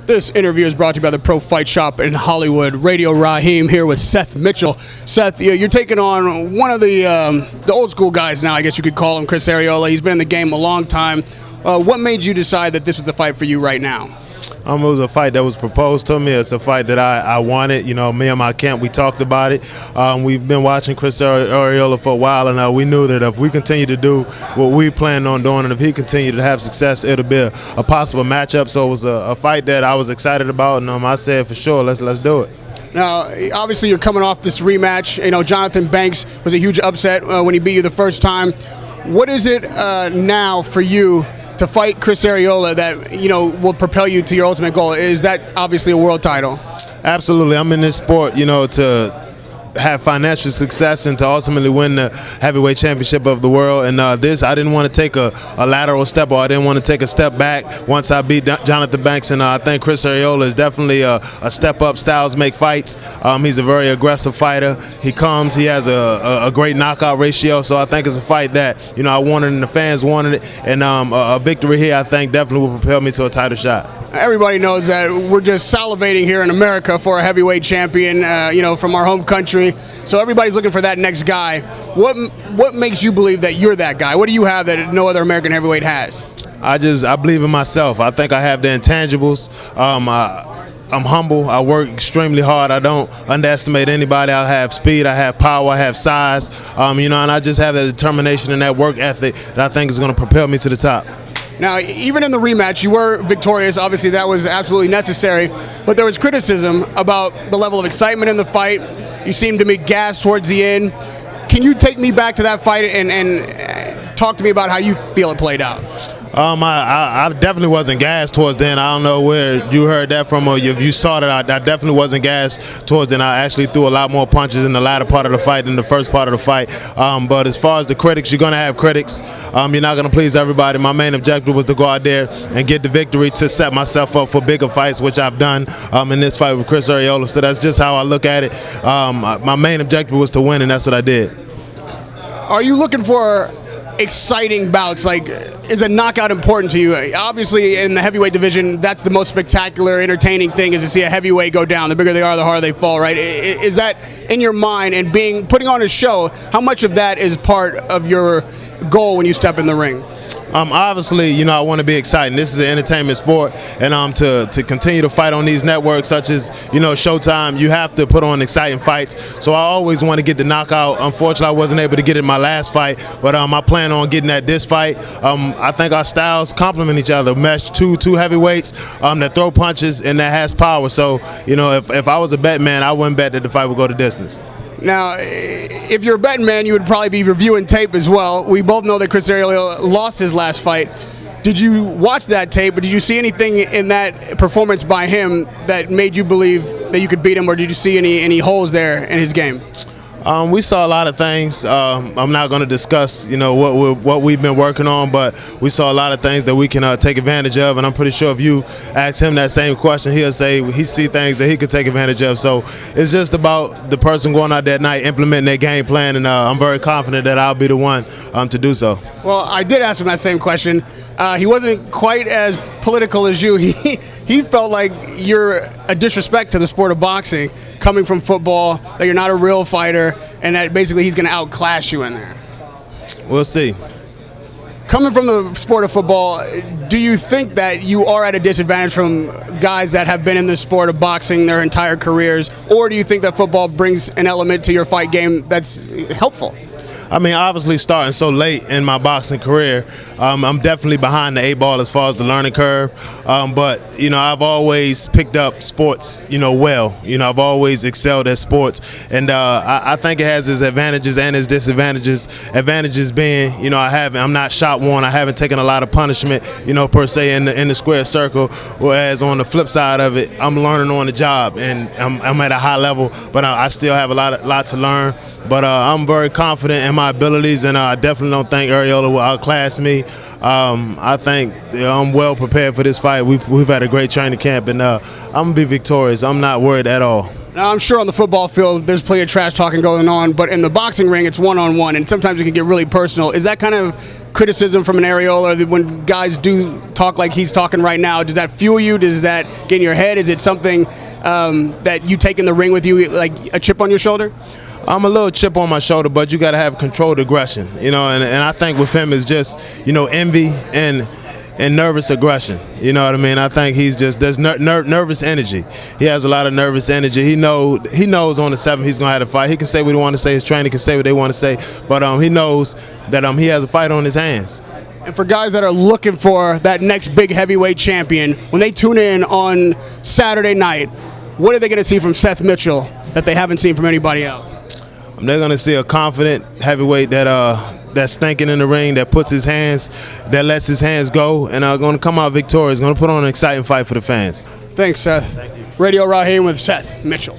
This interview is brought to you by the Pro Fight Shop in Hollywood. Radio Rahim here with Seth Mitchell. Seth, you're taking on one of the old school guys now, I guess you could call him, Chris Arreola. He's been in the game a long time. What made you decide that this was the fight for you right now? It was a fight that was proposed to me. It's a fight that I wanted. You know, me and my camp, we talked about it. We've been watching Chris Arreola for a while, and we knew that if we continue to do what we planned on doing, and if he continued to have success, it'll be a possible matchup. So it was a fight that I was excited about, and I said for sure, let's do it. Now, obviously, you're coming off this rematch. You know, Jonathan Banks was a huge upset when he beat you the first time. What is it now for you to fight Chris Arreola that, you know, will propel you to your ultimate goal? Is that obviously a world title? Absolutely. I'm in this sport, you know, to have financial success and to ultimately win the heavyweight championship of the world. And this, I didn't want to take a lateral step, or I didn't want to take a step back once I beat Jonathan Banks. And I think Chris Arreola is definitely a step up. Styles make fights. He's a very aggressive fighter. He has a great knockout ratio. So I think it's a fight that, you know, I wanted and the fans wanted it. And a victory here, I think, definitely will propel me to a title shot. Everybody knows that we're just salivating here in America for a heavyweight champion, you know, from our home country. So everybody's looking for that next guy. What makes you believe that you're that guy? What do you have that no other American heavyweight has? I believe in myself. I think I have the intangibles. I'm humble. I work extremely hard. I don't underestimate anybody. I have speed. I have power. I have size. You know, and I just have that determination and that work ethic that I think is going to propel me to the top. Now, even in the rematch, you were victorious. Obviously, that was absolutely necessary. But there was criticism about the level of excitement in the fight. You seemed to be gassed towards the end. Can you take me back to that fight and talk to me about how you feel it played out? I definitely wasn't gassed towards the end. I don't know where you heard that from, or if you saw that. I definitely wasn't gassed towards the end. I actually threw a lot more punches in the latter part of the fight than the first part of the fight. But as far as the critics, you're going to have critics. You're not going to please everybody. My main objective was to go out there and get the victory to set myself up for bigger fights, which I've done in this fight with Chris Arreola. So that's just how I look at it. My main objective was to win, and that's what I did. Are you looking for exciting bouts? Like, is a knockout important to you? Obviously, in the heavyweight division, that's the most spectacular, entertaining thing, is to see a heavyweight go down. The bigger they are, the harder they fall, right? Is that in your mind? And putting on a show, how much of that is part of your goal when you step in the ring? Obviously, you know, I want to be exciting. This is an entertainment sport, and to continue to fight on these networks such as, you know, Showtime, you have to put on exciting fights. So I always want to get the knockout. Unfortunately, I wasn't able to get it in my last fight, but I plan on getting at this fight. I think our styles complement each other. Mesh two heavyweights that throw punches and that has power. So, you know, if I was a bet man, I wouldn't bet that the fight would go the distance. Now, if you're a betting man, you would probably be reviewing tape as well. We both know that Chris Arreola lost his last fight. Did you watch that tape, or did you see anything in that performance by him that made you believe that you could beat him, or did you see any holes there in his game? We saw a lot of things. I'm not going to discuss, you know, what we've been working on, but we saw a lot of things that we can take advantage of. And I'm pretty sure if you ask him that same question, he'll say he see things that he could take advantage of. So it's just about the person going out that night implementing their game plan, and I'm very confident that I'll be the one to do so. Well, I did ask him that same question. He wasn't quite as political as you. He felt like you're a disrespect to the sport of boxing, coming from football, that you're not a real fighter, and that basically he's going to outclass you in there. We'll see. Coming from the sport of football, do you think that you are at a disadvantage from guys that have been in the sport of boxing their entire careers, or do you think that football brings an element to your fight game that's helpful? I mean, obviously starting so late in my boxing career, I'm definitely behind the 8 ball as far as the learning curve. But, you know, I've always picked up sports, you know, well. You know, I've always excelled at sports. And I think it has its advantages and its disadvantages. Advantages being, you know, I'm not shot worn. I haven't taken a lot of punishment, you know, per se in the square circle. Whereas on the flip side of it, I'm learning on the job, and I'm at a high level, but I still have a lot to learn. But I'm very confident in my abilities, and I definitely don't think Arreola will outclass me. I think I'm well prepared for this fight. We've had a great training camp, and I'm going to be victorious. I'm not worried at all. Now, I'm sure on the football field there's plenty of trash talking going on, but in the boxing ring it's one-on-one, and sometimes it can get really personal. Is that kind of criticism from an Arreola that when guys do talk like he's talking right now, does that fuel you? Does that get in your head? Is it something that you take in the ring with you, like a chip on your shoulder? I'm a little chip on my shoulder, but you got to have controlled aggression, and I think with him is just, envy and nervous aggression. You know what I mean? I think there's nervous energy. He has a lot of nervous energy. He knows on the 7th he's going to have to fight. He can say what he wants to say. His trainer can say what they want to say, but he knows that he has a fight on his hands. And for guys that are looking for that next big heavyweight champion, when they tune in on Saturday night, what are they going to see from Seth Mitchell that they haven't seen from anybody else? They're going to see a confident heavyweight that's thinking in the ring, that lets his hands go, and going to come out victorious. Going to put on an exciting fight for the fans. Thanks, Seth. Thank you. Radio Rahim with Seth Mitchell.